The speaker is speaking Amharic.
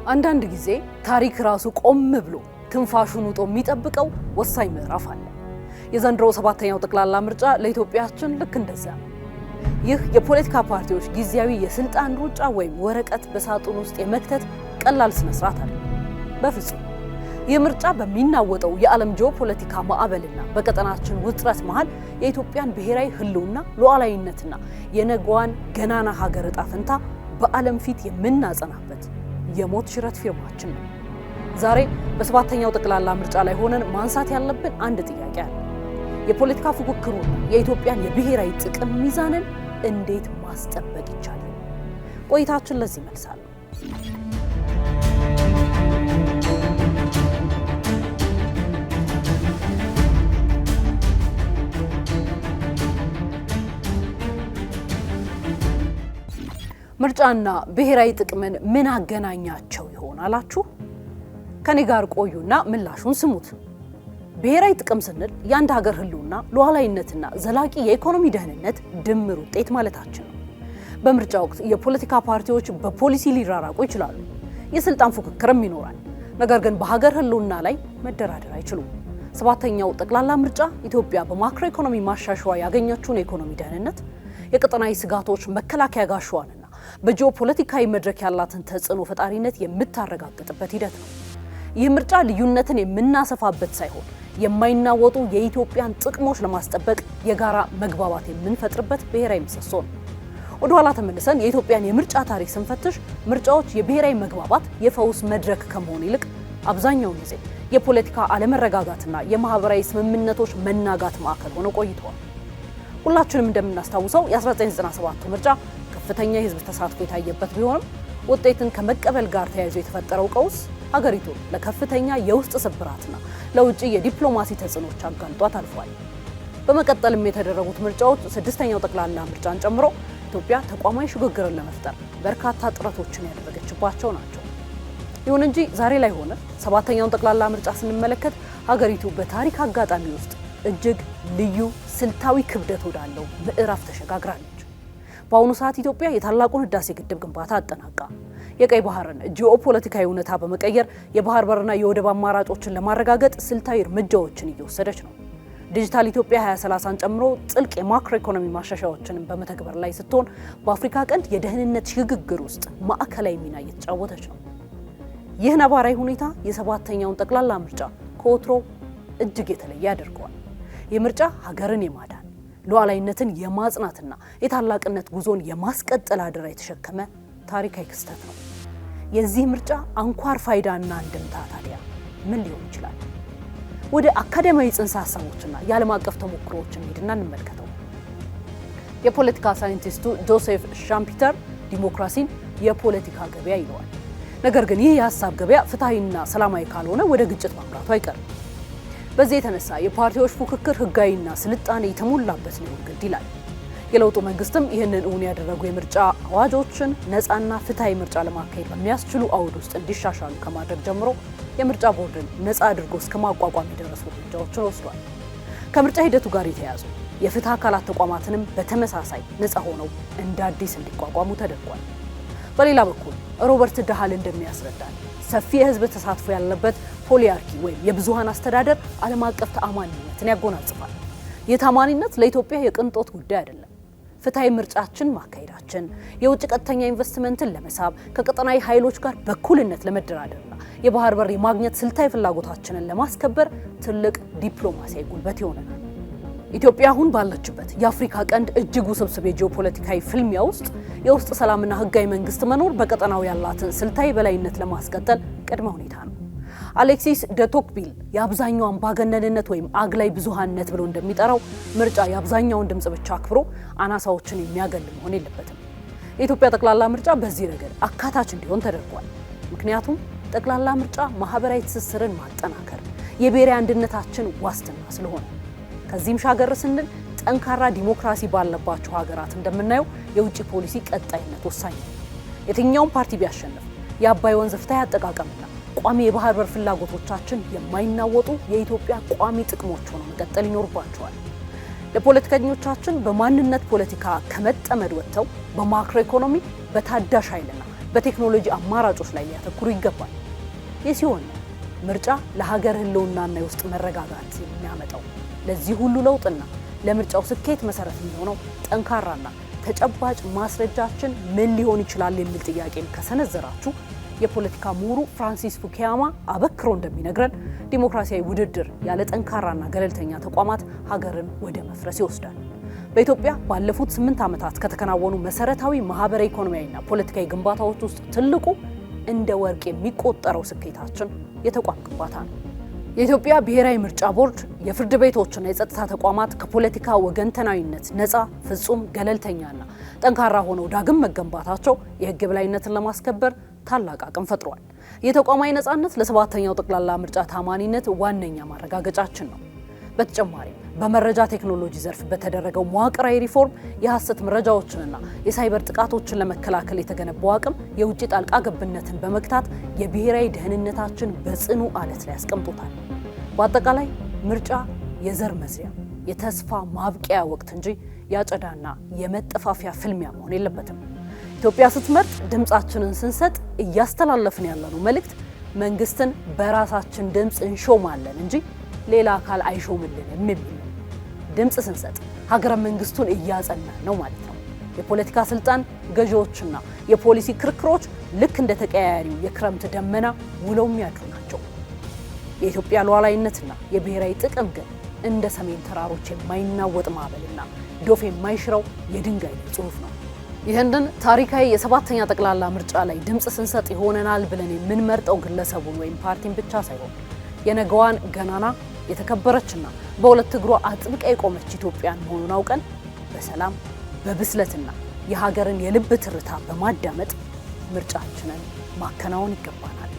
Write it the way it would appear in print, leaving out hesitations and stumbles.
አንዳንድ ጊዜ ታሪክ ራሱ ቆም ብሎ ትንፋሹን ውጦ የሚጠብቀው ወሳኝ ምዕራፍ አለ። የዘንድሮው 7ኛው ጠቅላላ ምርጫ ለኢትዮጵያችን ልክ እንደዛ ነው። ይህ የፖለቲካ ፓርቲዎች ጊዜያዊ የስልጣን ሩጫ ወይም ወረቀት በሳጥን ውስጥ የመክተት ቀላል ስነ ስርዓት አለ። በፍጹም ይህ ምርጫ በሚናወጠው የዓለም ጂኦፖለቲካ ማዕበልና በቀጠናችን ውጥረት መሃል የኢትዮጵያን ብሔራዊ ህልውና ሉዓላዊነትና የነገዋን ገናና ሀገር ዕጣ ፈንታ በዓለም ፊት የምናጸናበት የሞት ሽረት ፊርማችን ነው። ዛሬ በ7ኛው ጠቅላላ ምርጫ ላይ ሆነን ማንሳት ያለብን አንድ ጥያቄ አለ። የፖለቲካ ፉክክሩና የኢትዮጵያን የብሔራዊ ጥቅም ሚዛንን እንዴት ማስጠበቅ ይቻላል? ቆይታችን ለዚህ መልሳለሁ። ምርጫና ብሔራዊ ጥቅምን ምን አገናኛቸው ይሆናላችሁ? ከኔ ጋር ቆዩና ምላሹን ስሙት። ብሔራዊ ጥቅም ስንል የአንድ ሀገር ህልውና ሉዓላዊነትና ዘላቂ የኢኮኖሚ ደህንነት ድምር ውጤት ማለታችን ነው። በምርጫ ወቅት የፖለቲካ ፓርቲዎች በፖሊሲ ሊራራቁ ይችላሉ፣ የስልጣን ፉክክርም ይኖራል። ነገር ግን በሀገር ህልውና ላይ መደራደር አይችሉም። 7ኛው ጠቅላላ ምርጫ ኢትዮጵያ በማክሮ ኢኮኖሚ ማሻሻያ ያገኘችውን የኢኮኖሚ ደህንነት፣ የቀጠናዊ ስጋቶች መከላከያ ጋሻዋንና በጂኦፖለቲካዊ መድረክ ያላትን ተጽዕኖ ፈጣሪነት የምታረጋግጥበት ሂደት ነው። ይህ ምርጫ ልዩነትን የምናሰፋበት ሳይሆን የማይናወጡ የኢትዮጵያን ጥቅሞች ለማስጠበቅ የጋራ መግባባት የምንፈጥርበት ብሔራዊ ምሰሶ ነው። ወደ ኋላ ተመልሰን የኢትዮጵያን የምርጫ ታሪክ ስንፈትሽ ምርጫዎች የብሔራዊ መግባባት የፈውስ መድረክ ከመሆን ይልቅ አብዛኛውን ጊዜ የፖለቲካ አለመረጋጋትና የማህበራዊ ስምምነቶች መናጋት ማዕከል ሆነው ቆይተዋል። ሁላችንም እንደምናስታውሰው የ1997 ምርጫ ከፍተኛ የህዝብ ተሳትፎ የታየበት ቢሆንም ውጤትን ከመቀበል ጋር ተያይዞ የተፈጠረው ቀውስ ሀገሪቱን ለከፍተኛ የውስጥ ስብራትና ለውጭ የዲፕሎማሲ ተጽዕኖች አጋልጧት አልፏል። በመቀጠልም የተደረጉት ምርጫዎች 6ኛው ጠቅላላ ምርጫን ጨምሮ ኢትዮጵያ ተቋማዊ ሽግግርን ለመፍጠር በርካታ ጥረቶችን ያደረገችባቸው ናቸው። ይሁን እንጂ ዛሬ ላይ ሆነ 7ኛውን ጠቅላላ ምርጫ ስንመለከት ሀገሪቱ በታሪክ አጋጣሚ ውስጥ እጅግ ልዩ ስልታዊ ክብደት ወዳለው ምዕራፍ ተሸጋግራለች። በአሁኑ ሰዓት ኢትዮጵያ የታላቁን ህዳሴ ግድብ ግንባታ አጠናቃ የቀይ ባህርን ጂኦፖለቲካዊ እውነታ በመቀየር የባህር በርና የወደብ አማራጮችን ለማረጋገጥ ስልታዊ እርምጃዎችን እየወሰደች ነው። ዲጂታል ኢትዮጵያ 2030ን ጨምሮ ጥልቅ የማክሮ ኢኮኖሚ ማሻሻያዎችን በመተግበር ላይ ስትሆን በአፍሪካ ቀንድ የደህንነት ሽግግር ውስጥ ማዕከላዊ ሚና እየተጫወተች ነው። ይህ ነባራዊ ሁኔታ የ7ኛውን ጠቅላላ ምርጫ ከወትሮ እጅግ የተለየ ያደርገዋል። ይህ ምርጫ ሀገርን የማዳን ሉዓላዊነትን የማጽናትና የታላቅነት ጉዞን የማስቀጠል አደራ የተሸከመ ታሪካዊ ክስተት ነው። የዚህ ምርጫ አንኳር ፋይዳና አንድምታ ታዲያ ምን ሊሆን ይችላል? ወደ አካዳሚያዊ ጽንሰ ሀሳቦችና የዓለም አቀፍ ተሞክሮዎችን ሄድና እንመልከተው። የፖለቲካ ሳይንቲስቱ ጆሴፍ ሻምፒተር ዲሞክራሲን የፖለቲካ ገበያ ይለዋል። ነገር ግን ይህ የሀሳብ ገበያ ፍትሐዊና ሰላማዊ ካልሆነ ወደ ግጭት ማምራቱ አይቀርም። በዚህ የተነሳ የፓርቲዎች ፉክክር ህጋዊና ስልጣኔ የተሞላበት ሊሆን ግድ ይላል። የለውጡ መንግስትም ይህንን እውን ያደረጉ የምርጫ አዋጆችን ነፃና ፍትሐዊ ምርጫ ለማካሄድ በሚያስችሉ አውድ ውስጥ እንዲሻሻሉ ከማድረግ ጀምሮ የምርጫ ቦርድን ነፃ አድርጎ እስከ ማቋቋም የደረሱ እርምጃዎችን ወስዷል። ከምርጫ ሂደቱ ጋር የተያያዙ የፍትህ አካላት ተቋማትንም በተመሳሳይ ነፃ ሆነው እንደ አዲስ እንዲቋቋሙ ተደርጓል። በሌላ በኩል ሮበርት ዳሃል እንደሚያስረዳል ሰፊ የህዝብ ተሳትፎ ያለበት ፖሊያርኪ ወይም የብዙሃን አስተዳደር ዓለም አቀፍ ተአማኒነትን ያጎናጽፋል። ይህ ተአማኒነት ለኢትዮጵያ የቅንጦት ጉዳይ አይደለም። ፍትሐዊ ምርጫችን ማካሄዳችን የውጭ ቀጥተኛ ኢንቨስትመንትን ለመሳብ ከቀጠናዊ ኃይሎች ጋር በኩልነት ለመደራደርና የባህር በር የማግኘት ስልታዊ ፍላጎታችንን ለማስከበር ትልቅ ዲፕሎማሲያዊ ጉልበት ይሆነናል። ኢትዮጵያ አሁን ባለችበት የአፍሪካ ቀንድ እጅግ ውስብስብ የጂኦፖለቲካዊ ፍልሚያ ውስጥ የውስጥ ሰላምና ህጋዊ መንግስት መኖር በቀጠናው ያላትን ስልታዊ በላይነት ለማስቀጠል ቅድመ ሁኔታ ነው። አሌክሲስ ደቶክቪል የአብዛኛው አምባገነንነት ወይም አግላይ ብዙሃንነት ብሎ እንደሚጠራው ምርጫ የአብዛኛውን ድምጽ ብቻ አክብሮ አናሳዎችን የሚያገል መሆን የለበትም። የኢትዮጵያ ጠቅላላ ምርጫ በዚህ ረገድ አካታች እንዲሆን ተደርጓል። ምክንያቱም ጠቅላላ ምርጫ ማህበራዊ ትስስርን ማጠናከር የብሔራዊ አንድነታችን ዋስትና ስለሆነ። ከዚህም ሻገር ስንል ጠንካራ ዲሞክራሲ ባለባቸው ሀገራት እንደምናየው የውጭ ፖሊሲ ቀጣይነት ወሳኝ ነው። የትኛውም ፓርቲ ቢያሸንፍ የአባይ ወንዝ ፍትሐዊ አጠቃቀምና ቋሚ የባህር በር ፍላጎቶቻችን የማይናወጡ የኢትዮጵያ ቋሚ ጥቅሞች ሆነው መቀጠል ይኖርባቸዋል። ለፖለቲከኞቻችን በማንነት ፖለቲካ ከመጠመድ ወጥተው በማክሮ ኢኮኖሚ በታዳሽ ኃይልና በቴክኖሎጂ አማራጮች ላይ ሊያተኩሩ ይገባል። ይህ ሲሆን ምርጫ ለሀገር ህልውናና የውስጥ መረጋጋት የሚያመጣው። ለዚህ ሁሉ ለውጥና ለምርጫው ስኬት መሰረት የሚሆነው ጠንካራና ተጨባጭ ማስረጃችን ምን ሊሆን ይችላል የሚል ጥያቄን ከሰነዘራችሁ የፖለቲካ ምሁሩ ፍራንሲስ ፉኩያማ አበክሮ እንደሚነግረን ዲሞክራሲያዊ ውድድር ያለ ጠንካራና ገለልተኛ ተቋማት ሀገርን ወደ መፍረስ ይወስዳል። በኢትዮጵያ ባለፉት 8 ዓመታት ከተከናወኑ መሰረታዊ ማህበራዊ፣ ኢኮኖሚያዊና ፖለቲካዊ ግንባታዎች ውስጥ ትልቁ እንደ ወርቅ የሚቆጠረው ስኬታችን የተቋም ግንባታ ነው። የኢትዮጵያ ብሔራዊ ምርጫ ቦርድ የፍርድ ቤቶችና የጸጥታ ተቋማት ከፖለቲካ ወገንተናዊነት ነፃ፣ ፍጹም ገለልተኛና ጠንካራ ሆነው ዳግም መገንባታቸው የህግ የበላይነትን ለማስከበር ታላቅ አቅም ፈጥሯል። የተቋማዊ ነፃነት ለሰባተኛው ጠቅላላ ምርጫ ታማኒነት ዋነኛ ማረጋገጫችን ነው። በተጨማሪም በመረጃ ቴክኖሎጂ ዘርፍ በተደረገው መዋቅራዊ ሪፎርም የሐሰት መረጃዎችንና የሳይበር ጥቃቶችን ለመከላከል የተገነባው አቅም የውጭ ጣልቃ ገብነትን በመግታት የብሔራዊ ደህንነታችን በጽኑ አለት ላይ ያስቀምጦታል። በአጠቃላይ ምርጫ የዘር መዝሪያ፣ የተስፋ ማብቂያ ወቅት እንጂ ያጨዳና የመጠፋፊያ ፍልሚያ መሆን የለበትም። ኢትዮጵያ ስትመርጥ ድምጻችንን ስንሰጥ እያስተላለፍን ያለነው መልእክት መንግስትን በራሳችን ድምጽ እንሾማለን እንጂ ሌላ አካል አይሾምልንም የሚል ነው። ድምጽ ስንሰጥ ሀገረ መንግስቱን እያጸናን ነው ማለት ነው። የፖለቲካ ስልጣን ገዢዎችና የፖሊሲ ክርክሮች ልክ እንደ ተቀያያሪው የክረምት ደመና ውለው የሚያድሩ ናቸው። የኢትዮጵያ ሉዓላዊነትና የብሔራዊ ጥቅም ግን እንደ ሰሜን ተራሮች የማይናወጥ ማዕበልና ዶፍ የማይሽረው የድንጋይ ጽሑፍ ነው። ይህንን ታሪካዊ የሰባተኛ ጠቅላላ ምርጫ ላይ ድምጽ ስንሰጥ ይሆነናል ብለን የምንመርጠው ግለሰቡን ወይም ፓርቲን ብቻ ሳይሆን የነገዋን ገናና የተከበረችና በሁለት እግሯ አጥብቃ የቆመች ኢትዮጵያን መሆኑን አውቀን በሰላም በብስለትና የሀገርን የልብ ትርታ በማዳመጥ ምርጫችንን ማከናወን ይገባናል።